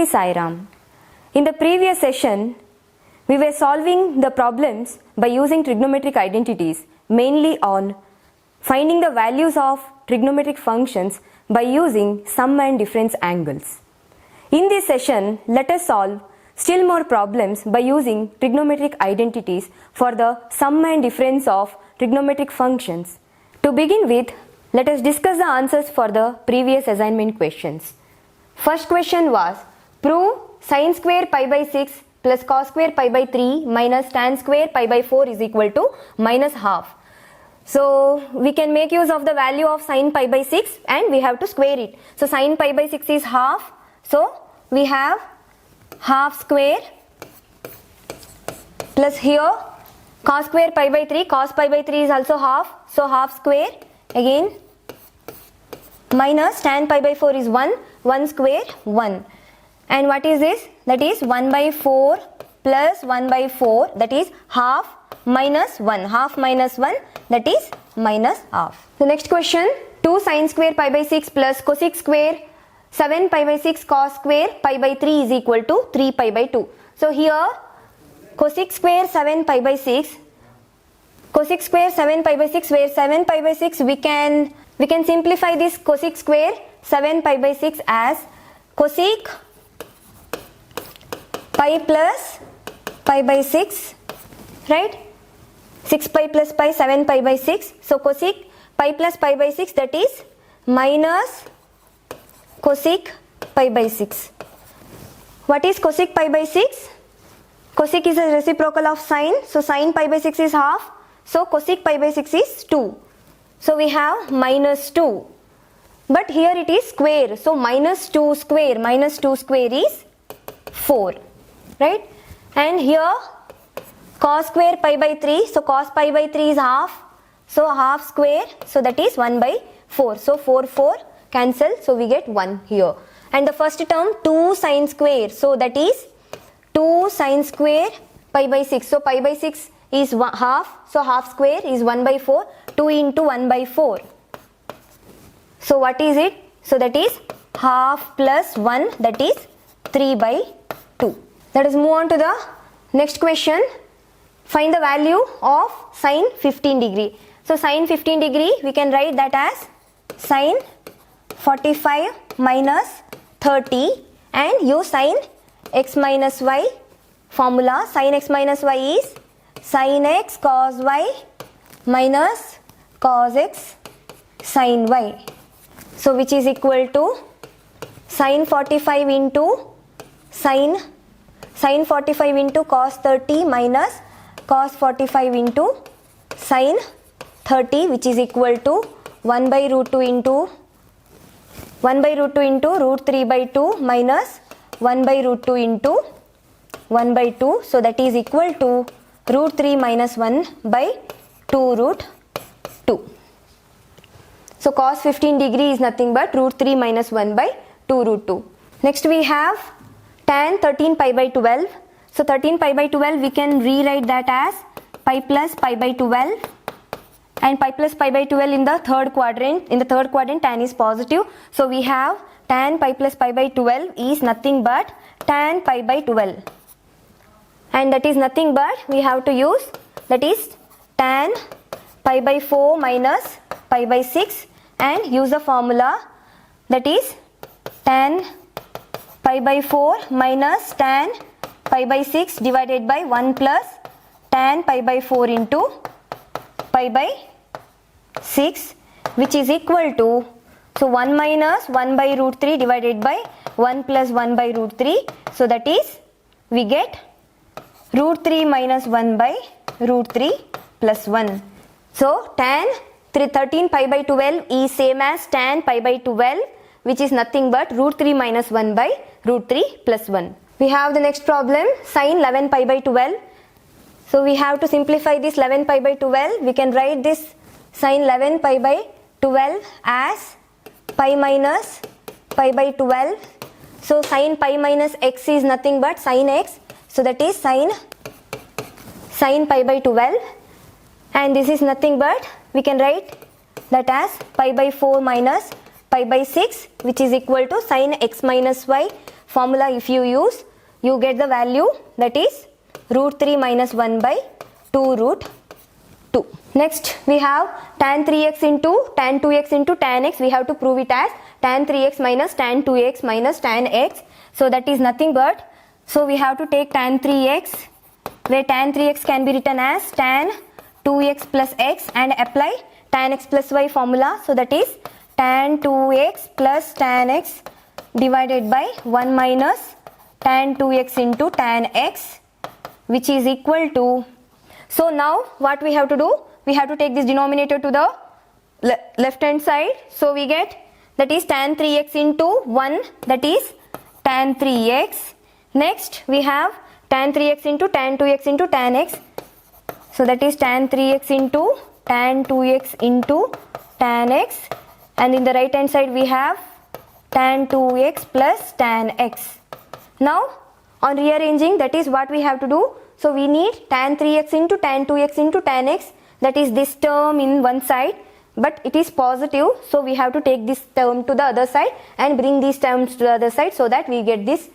Shri Sai Ram. In the previous session, we were solving the problems by using trigonometric identities, mainly on finding the values of trigonometric functions by using sum and difference angles. In this session, let us solve still more problems by using trigonometric identities for the sum and difference of trigonometric functions. To begin with, let us discuss the answers for the previous assignment questions. First question was, prove sin square pi by 6 plus cos square pi by 3 minus tan square pi by 4 is equal to minus half. So we can make use of the value of sin pi by 6 and we have to square it. So sin pi by 6 is half. So we have half square plus here cos square pi by 3. Cos pi by 3 is also half. So half square again minus tan pi by 4 is 1. 1 square 1. And what is this? That is 1 by 4 plus 1 by 4, that is half minus 1. Half minus 1, that is minus half. The next question, 2 sin square pi by 6 plus cosec square 7 pi by 6 cos square pi by 3 is equal to 3 pi by 2. So here cosec square 7 pi by 6, cosec square 7 pi by 6, where 7 pi by 6 we can simplify this cosec square 7 pi by 6 as cosec pi plus pi by 6, right? 6 pi plus pi, 7 pi by 6. So cosec pi plus pi by 6, that is minus cosec pi by 6. What is cosec pi by 6? Cosec is a reciprocal of sine. So sine pi by 6 is half. So cosec pi by 6 is 2. So we have minus 2. But here it is square. So minus 2 square is 4. Right? And here cos square pi by 3. So cos pi by 3 is half. So half square. So that is 1 by 4. So 4 cancel. So we get 1 here. And the first term 2 sin square. So that is 2 sin square pi by 6. So pi by 6 is half. So half square is 1 by 4. 2 into 1 by 4. So what is it? So that is half plus 1, that is 3 by 2. Let us move on to the next question. Find the value of sine 15 degree. So sine 15 degree we can write that as sine 45 minus 30 and use sine x minus y formula. Sine x minus y is sine x cos y minus cos x sin y. So which is equal to sine 45 into sine 45 into cos 30 minus cos 45 into sine 30, which is equal to 1 by root 2 into root 3 by 2 minus 1 by root 2 into 1 by 2. So that is equal to root 3 minus 1 by 2 root 2. So cos 15 degree is nothing but root 3 minus 1 by 2 root 2. Next we have tan 13 pi by 12. So 13 pi by 12 we can rewrite that as pi plus pi by 12. And pi plus pi by 12 in the third quadrant. In the third quadrant tan is positive. So we have tan pi plus pi by 12 is nothing but tan pi by 12. And that is nothing but we have to use, that is tan pi by 4 minus pi by 6 and use the formula, that is tan pi by 4 minus tan pi by 6 divided by 1 plus tan pi by 4 into pi by 6, which is equal to, so 1 minus 1 by root 3 divided by 1 plus 1 by root 3. So that is, we get root 3 minus 1 by root 3 plus 1. So tan 13 pi by 12 is same as tan pi by 12, which is nothing but root 3 minus 1 by root 3 plus 1. We have the next problem, sin 11 pi by 12. So we have to simplify this 11 pi by 12. We can write this sin 11 pi by 12 as pi minus pi by 12. So sin pi minus x is nothing but sin x. So that is sin pi by 12. And this is nothing but we can write that as pi by 4 minus pi by 6, which is equal to sin x minus y formula if you use, you get the value that is root 3 minus 1 by 2 root 2. Next we have tan 3x into tan 2x into tan x. We have to prove it as tan 3x minus tan 2x minus tan x. So that is nothing but, so we have to take tan 3x, where tan 3x can be written as tan 2x plus x and apply tan x plus y formula. So that is tan 2x plus tan x divided by 1 minus tan 2x into tan x, which is equal to, so now what we have to do, we have to take this denominator to the left hand side. So we get that is tan 3x into 1, that is tan 3x. Next we have tan 3x into tan 2x into tan x. So that is tan 3x into tan 2x into tan x, and in the right hand side we have tan 2x plus tan x. Now on rearranging, that is what we have to do. So we need tan 3x into tan 2x into tan x, that is this term in one side, but it is positive, so we have to take this term to the other side and bring these terms to the other side, so that we get this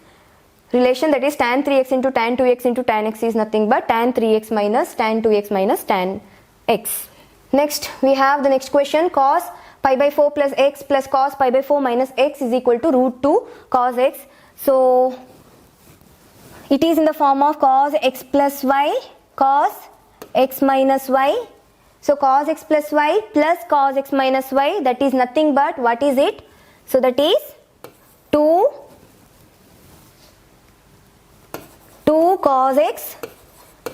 relation, that is tan 3x into tan 2x into tan x is nothing but tan 3x minus tan 2x minus tan x. Next we have the next question, cos pi by 4 plus x plus cos pi by 4 minus x is equal to root 2 cos x. So it is in the form of cos x plus y, cos x minus y. So cos x plus y plus cos x minus y, that is nothing but, what is it? So that is 2 cos x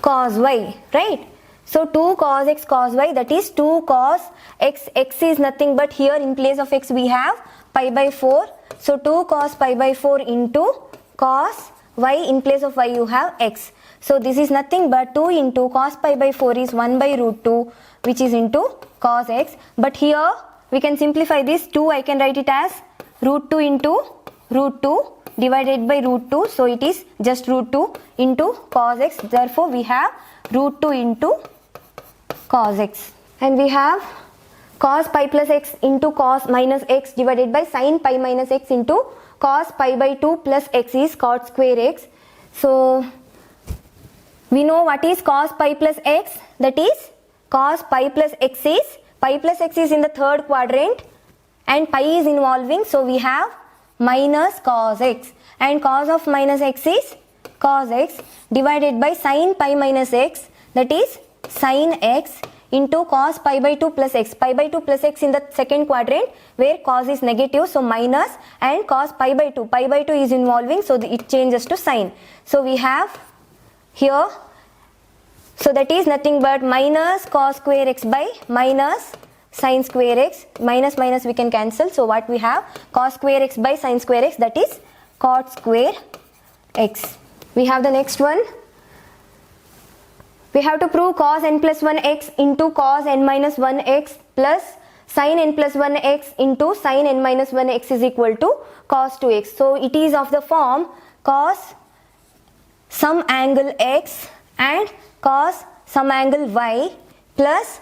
cos y, right? So 2 cos x cos y, that is 2 cos x. X is nothing but, here in place of x we have pi by 4. So 2 cos pi by 4 into cos y, in place of y you have x. So this is nothing but 2 into cos pi by 4 is 1 by root 2, which is into cos x. But here we can simplify this 2, I can write it as root 2 into root 2 divided by root 2. So it is just root 2 into cos x. Therefore we have root 2 into cos x. And we have cos pi plus x into cos minus x divided by sin pi minus x into cos pi by 2 plus x is cot square x. So we know what is cos pi plus x, that is cos pi plus x is in the third quadrant and pi is involving, so we have minus cos x, and cos of minus x is cos x divided by sin pi minus x, that is sin x into cos pi by 2 plus x. Pi by 2 plus x in the second quadrant where cos is negative, so minus, and cos pi by 2. Pi by 2 is involving, so it changes to sin. So we have here, so that is nothing but minus cos square x by minus sin square x. Minus minus we can cancel, so what we have, cos square x by sin square x, that is cot square x. We have the next one. We have to prove cos n plus 1 x into cos n minus 1 x plus sin n plus 1 x into sin n minus 1 x is equal to cos 2 x. So it is of the form cos some angle x and cos some angle y plus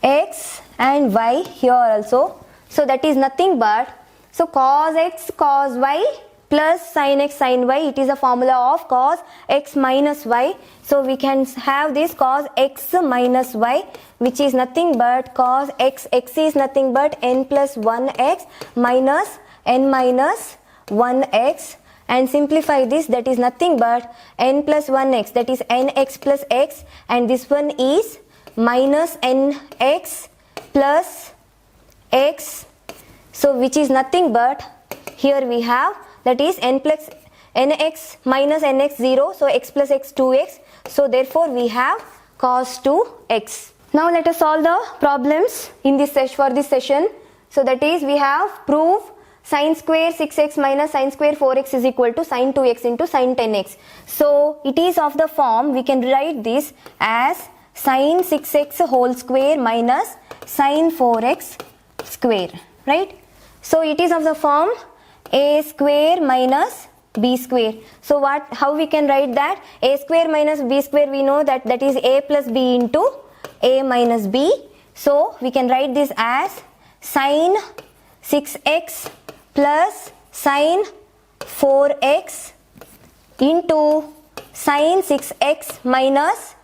x and y here also. So that is nothing but, so cos x cos y plus sin x sin y, it is a formula of cos x minus y. So we can have this cos x minus y, which is nothing but cos x. X is nothing but n plus 1x minus n minus 1x, and simplify this, that is nothing but n plus 1x, that is nx plus x, and this one is minus nx plus x, so which is nothing but, here we have, that is n plus nx minus nx 0, so x plus x 2x, so therefore we have cos 2x. Now let us solve the problems in this for this session. So that is, we have prove sin square 6x minus sin square 4x is equal to sin 2x into sin 10x. So it is of the form, we can write this as sin 6x whole square minus sin 4x square, right? So it is of the form a square minus b square. So how we can write that? A square minus b square, we know that that is a plus b into a minus b. So we can write this as sin 6x plus sin 4x into sin 6x minus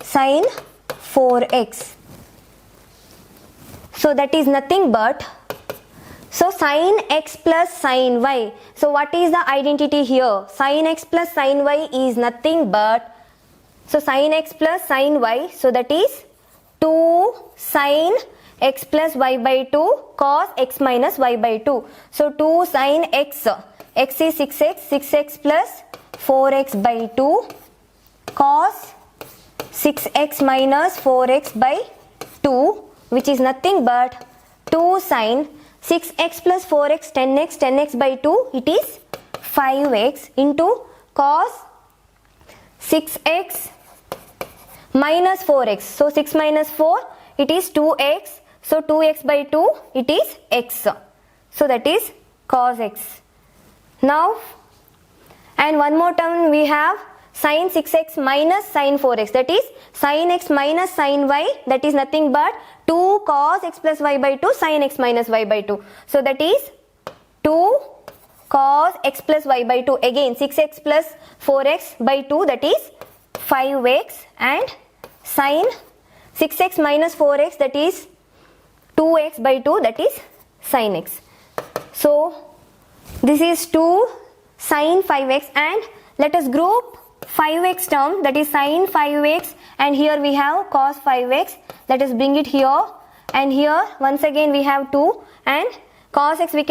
sin 4x. So that is nothing but, so sin x plus sin y. So what is the identity here? Sin x plus sin y is nothing but, so sin x plus sin y, so that is 2 sin x plus y by 2 cos x minus y by 2. So 2 sin x, x is 6x, 6x plus 4x by 2 cos 6x minus 4x by 2, which is nothing but 2 sin 6x plus 4x 10x, 10x by 2, it is 5x into cos 6x minus 4x. So 6 minus 4, it is 2x. So 2x by 2, it is x. So that is cos x. Now, and one more term we have sin 6x minus sin 4x, that is sin x minus sin y, that is nothing but 2 cos x plus y by 2 sin x minus y by 2. So that is 2 cos x plus y by 2, again 6x plus 4x by 2, that is 5x, and sin 6x minus 4x, that is 2x by 2, that is sin x. So this is 2 sin 5x, and let us group 5x term, that is sin 5x, and here we have cos 5x. Let us bring it here, and here once again we have 2, and cos x we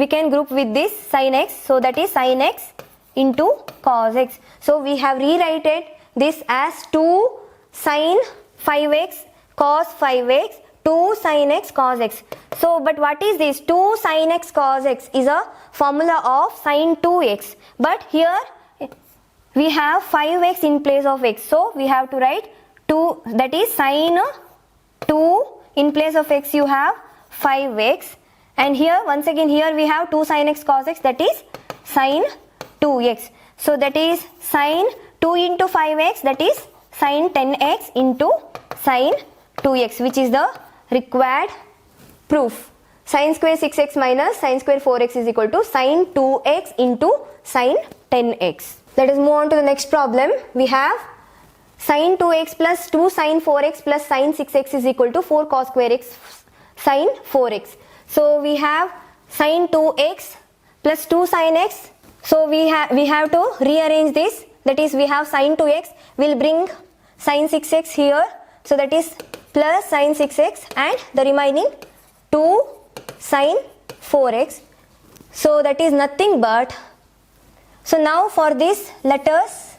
can group with this sin x, so that is sin x into cos x. So we have rewritten this as 2 sin 5x cos 5x, 2 sin x cos x. So but what is this? 2 sin x cos x is a formula of sin 2x, but here we have 5x in place of x, so we have to write 2, that is sin 2, in place of x you have 5x, and here once again here we have 2 sin x cos x, that is sin 2x. So that is sin 2 into 5x, that is sin 10x into sin 2x, which is the required proof. Sin square 6x minus sin square 4x is equal to sin 2x into sin 10x. Let us move on to the next problem. We have sin 2x plus 2 sin 4x plus sin 6x is equal to 4 cos square x sin 4x. So we have sin 2x plus 2 sin x. So we have to rearrange this. That is, we have sin 2x, will bring sin 6x here. So that is plus sin 6x, and the remaining 2 sin 4x. So that is nothing but, so now for this let us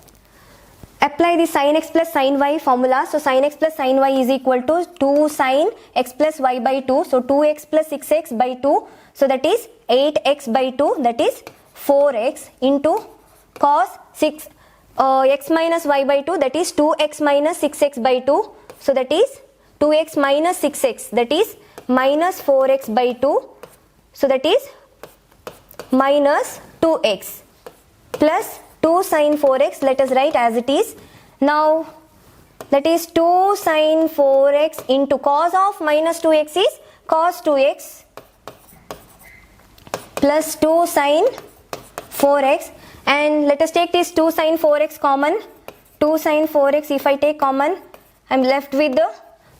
apply the sin x plus sin y formula. So sin x plus sin y is equal to 2 sin x plus y by 2. So 2x plus 6x by 2. So that is 8x by 2, that is 4x into cos 6 x minus y by 2, that is 2x minus 6x by 2. So that is 2x minus 6x, that is minus 4x by 2. So that is minus 2x plus 2 sin 4x, let us write as it is. Now that is 2 sin 4x into cos of minus 2x is cos 2x plus 2 sin 4x, and let us take this 2 sin 4x common. 2 sin 4x if I take common, I am left with the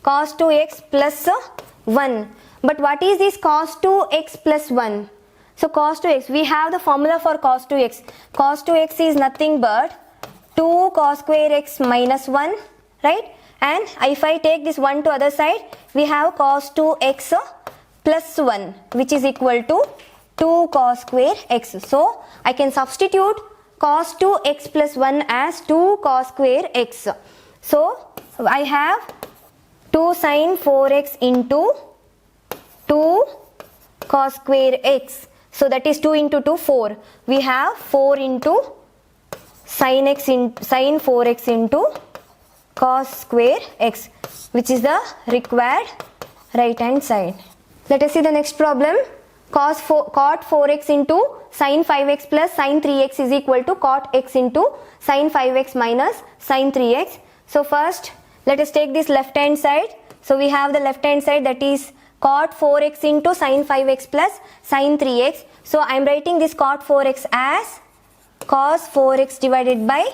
cos 2x plus 1. But what is this cos 2x plus 1? So cos 2x, we have the formula for cos 2x. Cos 2x is nothing but 2 cos square x minus 1, right? And if I take this 1 to other side, we have cos 2x plus 1, which is equal to 2 cos square x. So I can substitute cos 2x plus 1 as 2 cos square x. So I have 2 sin 4x into 2 cos square x. So that is 2 into 2, 4. We have 4 into sin x in sin 4x into cos square x, which is the required right hand side. Let us see the next problem. Cot 4x into sin 5x plus sin 3x is equal to cot x into sin 5x minus sin 3x. So first let us take this left hand side. So we have the left hand side, that is cot 4x into sin 5x plus sin 3x. So I am writing this cot 4x as cos 4x divided by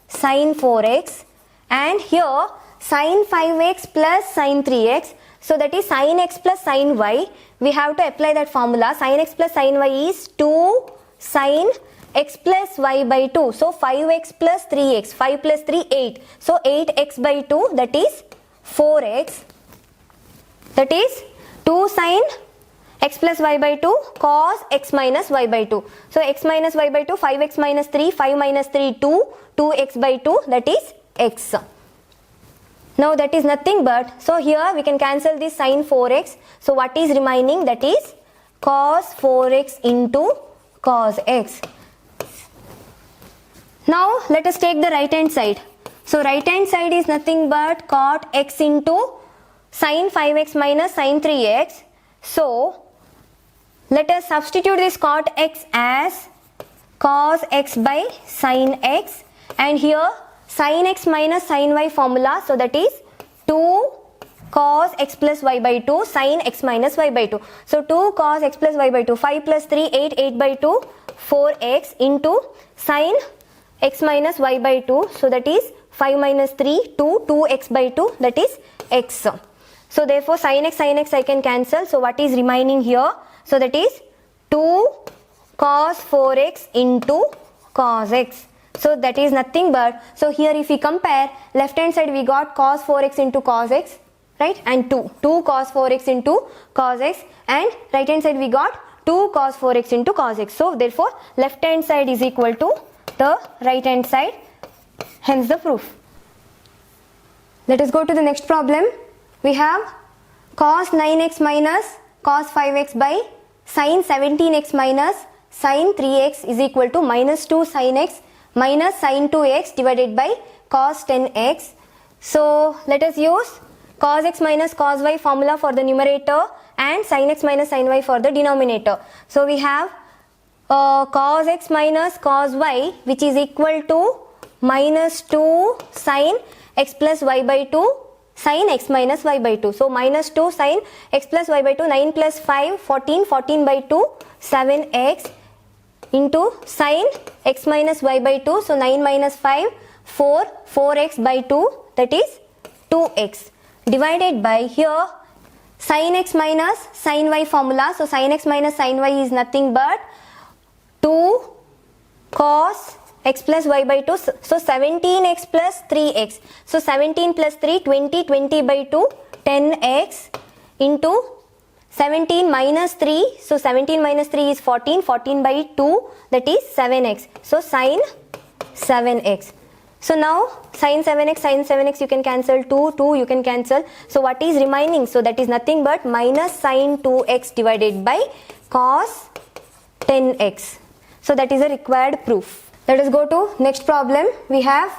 sin 4x, and here sin 5x plus sin 3x, so that is sin x plus sin y. We have to apply that formula. Sin x plus sin y is 2 sin x plus y by 2. So 5x plus 3x, 5 plus 3, 8. So 8x by 2, that is 4x. That is 2 sin x plus y by 2 cos x minus y by 2. So x minus y by 2, 5x minus 3, 5 minus 3, 2, 2x by 2, that is x. Now that is nothing but, so here we can cancel this sin 4x. So what is remaining? That is cos 4x into cos x. Now let us take the right hand side. So right hand side is nothing but cot x into sin 5x minus sin 3x. So let us substitute this cot x as cos x by sin x, and here sin x minus sin y formula, so that is 2 cos x plus y by 2 sin x minus y by 2. So 2 cos x plus y by 2, 5 plus 3, 8, 8 by 2, 4x into sin x minus y by 2, so that is 5 minus 3, 2, 2x by 2, that is x. So therefore sin x I can cancel. So what is remaining here? So that is 2 cos 4x into cos x. So that is nothing but, so here if we compare, left hand side we got cos 4x into cos x, right, and 2 cos 4x into cos x, and right hand side we got 2 cos 4x into cos x. So therefore left hand side is equal to the right hand side, hence the proof. Let us go to the next problem. We have cos 9x minus cos 5x by sin 17x minus sin 3x is equal to minus 2 sin x minus sin 2x divided by cos 10x. So let us use cos x minus cos y formula for the numerator and sin x minus sin y for the denominator. So we have cos x minus cos y, which is equal to minus 2 sin x plus y by 2 sin x minus y by 2. So minus 2 sin x plus y by 2, 9 plus 5, 14, 14 by 2, 7x into sin x minus y by 2. So 9 minus 5, 4, 4x by 2, that is 2x, divided by here sin x minus sin y formula. So sin x minus sin y is nothing but 2 cos x plus y by 2, so 17x plus 3x, so 17 plus 3, 20, 20 by 2, 10x into 17 minus 3, so 17 minus 3 is 14, 14 by 2, that is 7x, so sin 7x. So now sin 7x you can cancel, 2 you can cancel, so what is remaining? So that is nothing but minus sin 2x divided by cos 10x. So that is a required proof. Let us go to next problem. We have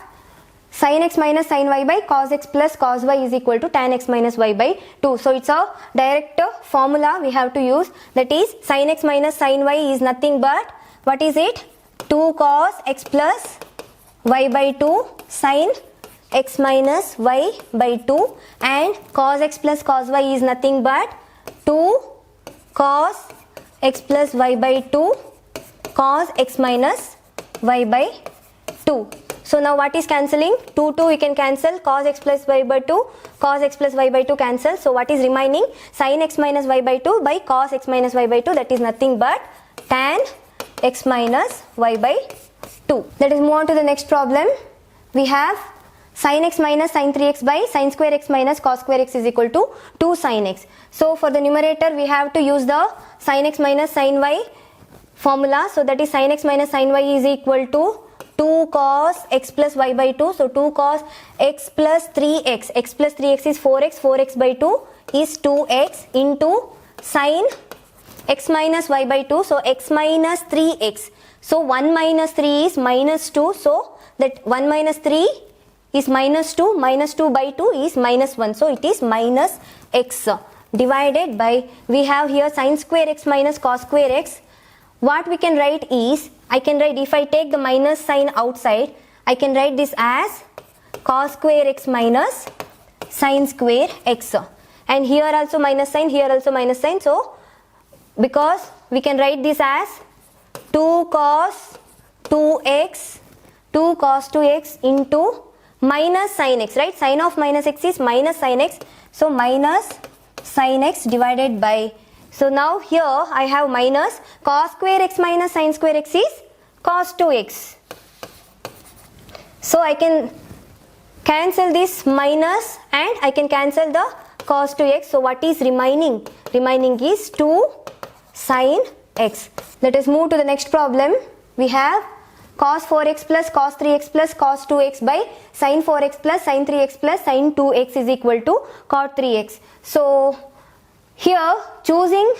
sin x minus sin y by cos x plus cos y is equal to tan x minus y by 2. So it's a direct formula we have to use, that is sin x minus sin y is nothing but, what is it? 2 cos x plus y by 2 sin x minus y by 2, and cos x plus cos y is nothing but 2 cos x plus y by 2 cos x minus y by 2. So now what is cancelling? 2 we can cancel, cos x plus y by 2, cos x plus y by 2 cancel. So what is remaining? Sin x minus y by 2 by cos x minus y by 2, that is nothing but tan x minus y by 2. Let us move on to the next problem. We have sin x minus sin 3x by sin square x minus cos square x is equal to 2 sin x. So for the numerator we have to use the sin x minus sin y formula. So that is sin x minus sin y is equal to 2 cos x plus y by 2. So 2 cos x plus 3x. X plus 3x is 4x. 4x by 2 is 2x into sin x minus y by 2. So x minus 3x. So 1 minus 3 is minus 2. So that 1 minus 3 is minus 2. Minus 2 by 2 is minus 1. So it is minus x, divided by, we have here sin square x minus cos square x. What we can write is, I can write, if I take the minus sign outside, I can write this as cos square x minus sin square x. And here also minus sign, here also minus sign. So because we can write this as 2 cos 2x into minus sin x, right? Sin of minus x is minus sin x. So minus sin x divided by, so now here I have minus cos square x minus sin square x is cos 2x. So I can cancel this minus and I can cancel the cos 2x. So what is remaining? Remaining is 2 sin x. Let us move to the next problem. We have cos 4x plus cos 3x plus cos 2x by sin 4x plus sin 3x plus sin 2x is equal to cot 3x. So here choosing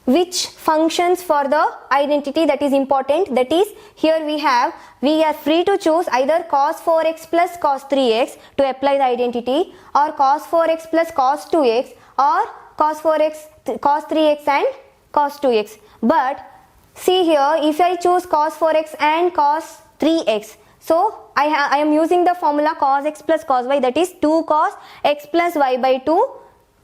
which functions for the identity, that is important. That is, here we are free to choose either cos 4x plus cos 3x to apply the identity, or cos 4x plus cos 2x, or cos 4x, cos 3x and cos 2x. But see here, if I choose cos 4x and cos 3x, so I am using the formula cos x plus cos y, that is 2 cos x plus y by 2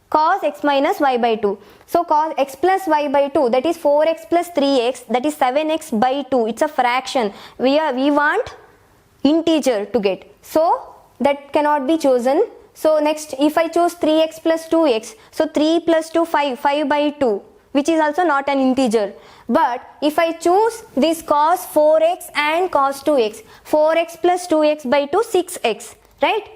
cos x minus y by 2. So cos x plus y by 2, that is 4x plus 3x, that is 7x by 2. It's a fraction. We want integer to get. So that cannot be chosen. So next, if I choose 3x plus 2x, so 3 plus 2, 5 by 2, which is also not an integer. But if I choose this cos 4x and cos 2x, 4x plus 2x by 2, 6x, right?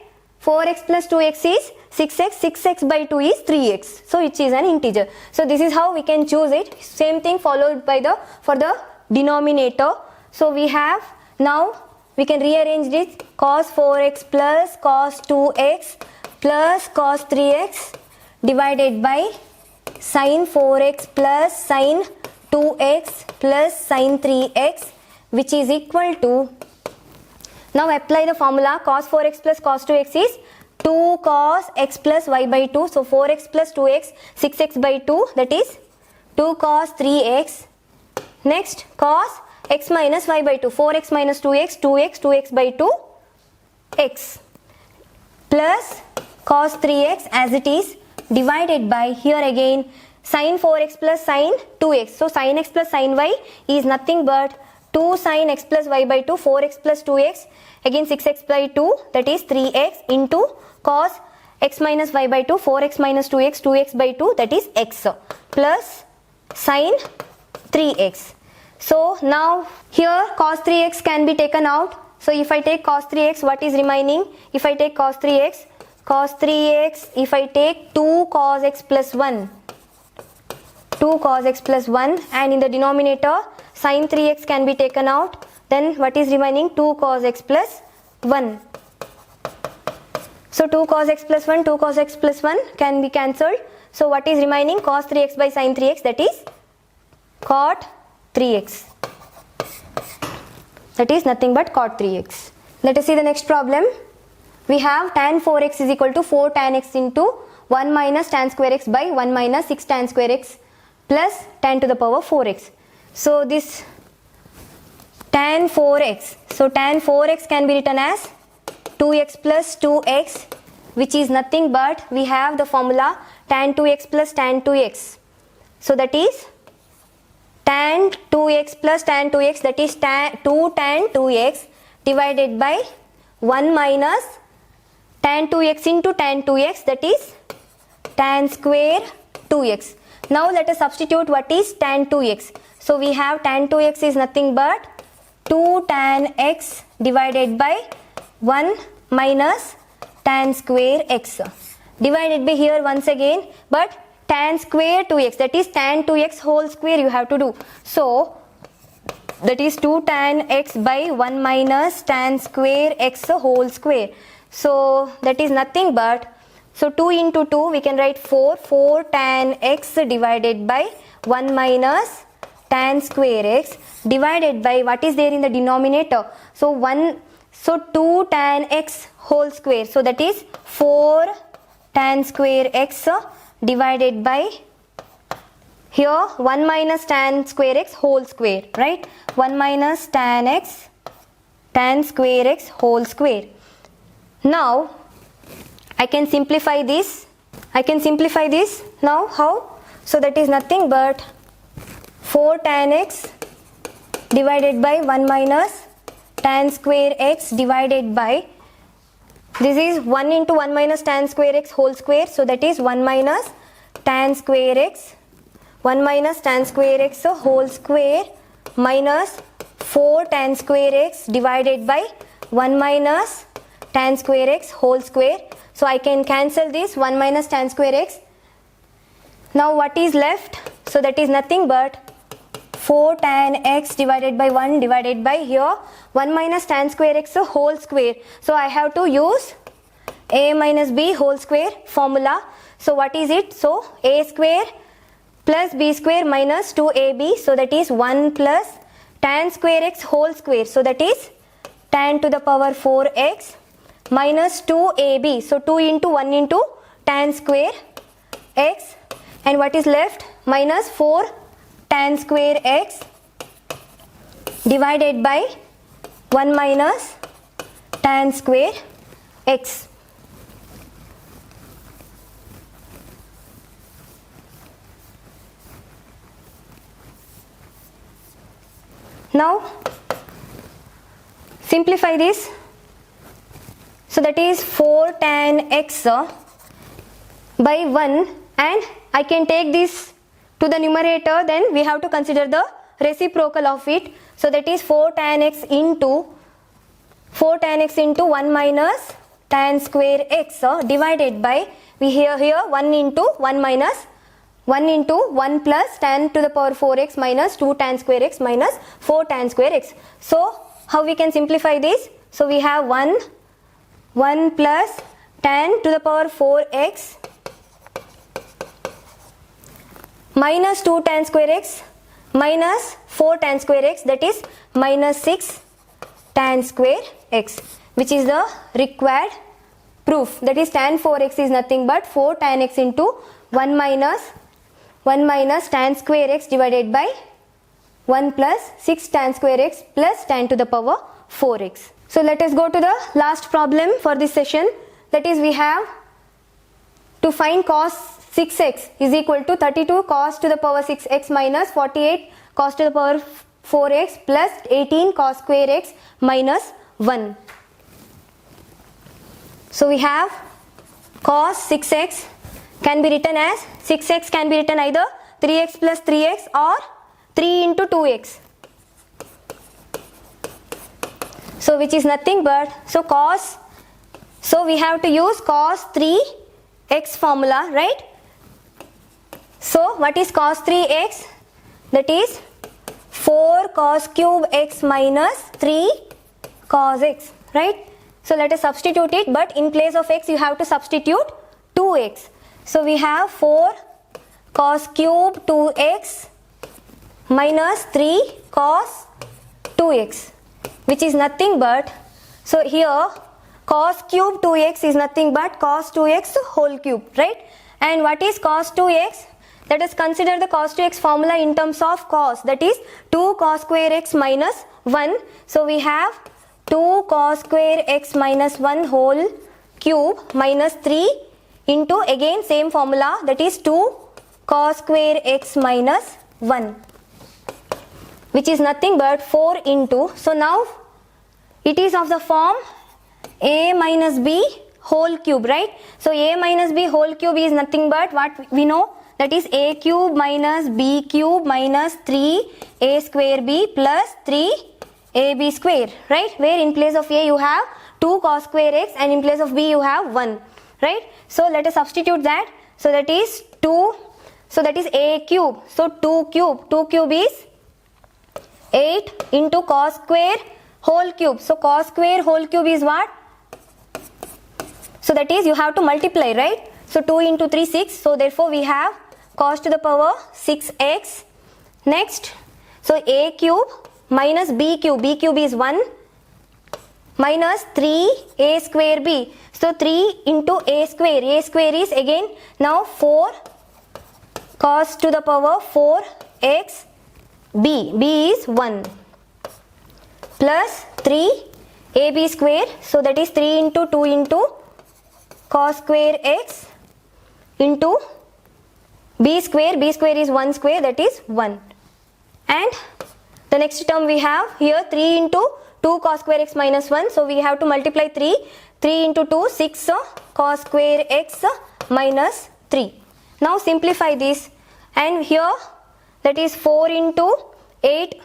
4x plus 2x is 6x, 6x by 2 is 3x. So it is an integer. So this is how we can choose it. Same thing followed by for the denominator. So we have, now we can rearrange this cos 4x plus cos 2x plus cos 3x divided by sin 4x plus sin 2x plus sin 3x, which is equal to, now apply the formula cos 4x plus cos 2x is 2 cos x plus y by 2. So 4x plus 2x, 6x by 2, that is 2 cos 3x. Next, cos x minus y by 2, 4x minus 2x, 2x by 2, x, plus cos 3x as it is, divided by, here again, sin 4x plus sin 2x. So sin x plus sin y is nothing but 2 sin x plus y by 2, 4x plus 2x, again 6x by 2, that is 3x, into cos x minus y by 2, 4x minus 2x, 2x by 2, that is x, plus sin 3x. So now here cos 3x can be taken out. So if I take cos 3x, what is remaining? If I take cos 3x, if I take 2 cos x plus 1, 2 cos x plus 1, and in the denominator sin 3x can be taken out, then what is remaining? 2 cos x plus 1. So 2 cos x plus 1, 2 cos x plus 1 can be cancelled. So what is remaining? Cos 3x by sin 3x, that is cot 3x. That is nothing but cot 3x. Let us see the next problem. We have tan 4x is equal to 4 tan x into 1 minus tan square x by 1 minus 6 tan square x plus tan to the power 4x. So this tan 4x, so tan 4x can be written as 2x plus 2x, which is nothing but, we have the formula tan 2x plus tan 2x. So that is tan 2x plus tan 2x, that is 2 tan 2x divided by 1 minus tan 2x into tan 2x, that is tan square 2x. Now let us substitute what is tan 2x. So we have tan 2x is nothing but 2 tan x divided by 1 minus tan square x divided by, here once again, but tan square 2x, that is tan 2x whole square you have to do. So that is 2 tan x by 1 minus tan square x whole square. So that is nothing but, so 2 into 2 we can write 4 tan x divided by 1 minus tan square x divided by what is there in the denominator. So 2 tan x whole square, so that is 4 tan square x divided by, here 1 minus tan square x whole square, right? 1 minus tan x tan square x whole square. Now I can simplify this. Now how? So that is nothing but 4 tan x divided by 1 minus tan square x divided by, this is 1 into 1 minus tan square x whole square, so that is 1 minus tan square x, 1 minus tan square x whole square minus 4 tan square x divided by 1 minus tan square x whole square. So I can cancel this 1 minus tan square x. Now what is left? So that is nothing but 4 tan x divided by 1 divided by here 1 minus tan square x whole square. So I have to use a minus b whole square formula. So what is it? So a square plus b square minus 2ab, so that is 1 plus tan square x whole square, so that is tan to the power 4x minus 2ab, so 2 into 1 into tan square x, and what is left? Minus 4 tan square x divided by 1 minus tan square x. Now simplify this. So that is 4 tan x by 1, and I can take this to the numerator, then we have to consider the reciprocal of it. So that is 4 tan x into 1 minus tan square x divided by, we here 1 into 1 minus 1 into 1 plus tan to the power 4x minus 2 tan square x minus 4 tan square x. So how we can simplify this? So we have 1 plus tan to the power 4x minus 2 tan square x minus 4 tan square x, that is minus 6 tan square x, which is the required proof. That is tan 4x is nothing but 4 tan x into 1 minus tan square x divided by 1 plus 6 tan square x plus tan to the power 4x. So let us go to the last problem for this session. That is, we have to find cos 6x is equal to 32 cos to the power 6x minus 48 cos to the power 4x plus 18 cos square x minus 1. So we have cos 6x can be written as 6x can be written either 3x plus 3x or 3 into 2x. So which is nothing but, so we have to use cos 3x formula, right? So what is cos 3x? That is 4 cos cube x minus 3 cos x, right? So let us substitute it, but in place of x you have to substitute 2x. So we have 4 cos cube 2x minus 3 cos 2x, which is nothing but, so here cos cube 2x is nothing but cos 2x whole cube, right? And what is cos 2x? Let us consider the cos 2x formula in terms of cos, that is 2 cos square x minus 1. So we have 2 cos square x minus 1 whole cube minus 3 into again same formula, that is 2 cos square x minus 1, which is nothing but 4 into, so now it is of the form a minus b whole cube, right? So a minus b whole cube is nothing but what we know, that is a cube minus b cube minus 3a square b plus 3ab square, right? Where in place of a you have 2 cos square x and in place of b you have 1, right? So let us substitute that. So that is 2, so that is a cube, so 2 cube is 8 into cos square whole cube. So cos square whole cube is what? So that is you have to multiply, right? So 2 into 3 6, so therefore we have cos to the power 6x. Next, so a cube minus b cube is 1 minus 3a square b, so 3 into a square is again now 4 cos to the power 4x b is 1 plus 3ab square, so that is 3 into 2 into cos square x into b square is 1 square, that is 1, and The next term we have here 3 into 2 cos square x minus 1. So we have to multiply 3. 3 into 2, 6 cos square x minus 3. Now simplify this, and here that is 4 into 8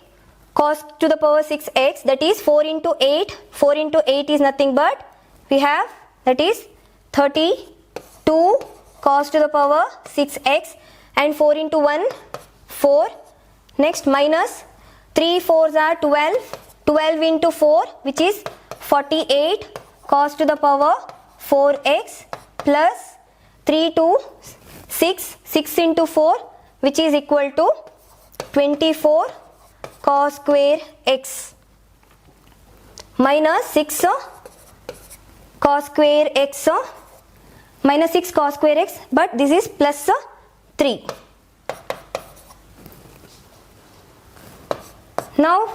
cos to the power 6x, that is 4 into 8. 4 into 8 is nothing but we have that is 32 cos to the power 6x, and 4 into 1 4. Next minus 3 4s are 12. 12 into 4 which is 48 cos to the power 4x plus 3 to 6. 6 into 4 which is equal to 24 cos square x minus 6 cos square x minus 6 cos square x, but this is plus 3. Now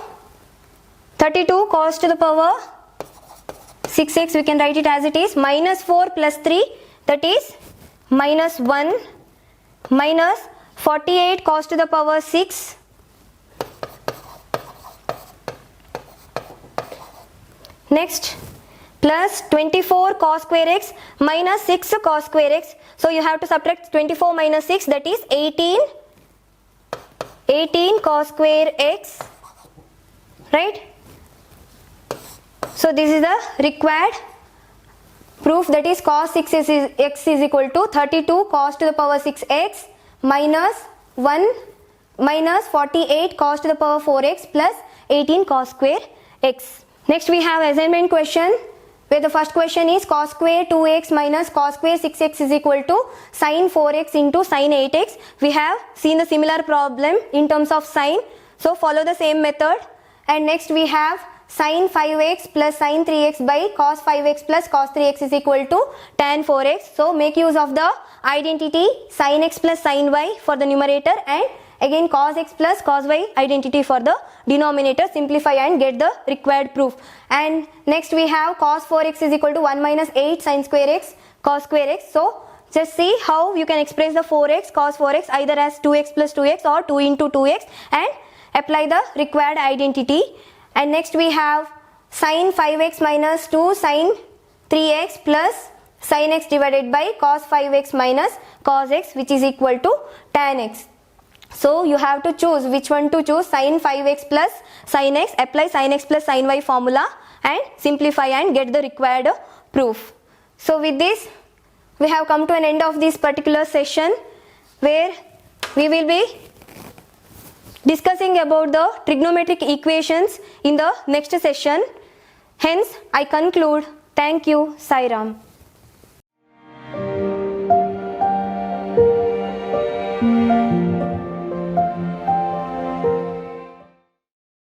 32 cos to the power 6x, we can write it as it is, minus 4 plus 3, that is minus 1, minus 48 cos to the power 6 next plus 24 cos square x minus 6 cos square x. So you have to subtract 24 minus 6, that is 18 cos square x, right? So this is the required proof, that is cos 6x is equal to 32 cos to the power 6x minus 1 minus 48 cos to the power 4x plus 18 cos square x. Next we have assignment question, where the first question is cos square 2x minus cos square 6x is equal to sin 4x into sin 8x. We have seen a similar problem in terms of sign, so follow the same method. And next we have sin 5x plus sin 3x by cos 5x plus cos 3x is equal to tan 4x. So make use of the identity sin x plus sin y for the numerator, and again cos x plus cos y identity for the denominator. Simplify and get the required proof. And next we have cos 4x is equal to 1 minus 8 sin square x cos square x. So just see how you can express the 4x cos 4x either as 2x plus 2x or 2 into 2x, and apply the required identity. And next we have sin 5x minus 2 sin 3x plus sin x divided by cos 5x minus cos x, which is equal to tan x. So you have to choose which one to choose, sin 5x plus sin x, apply sin x plus sin y formula and simplify and get the required proof. So with this we have come to an end of this particular session, where we will be discussing about the trigonometric equations in the next session. Hence I conclude. Thank you. Sai Ram.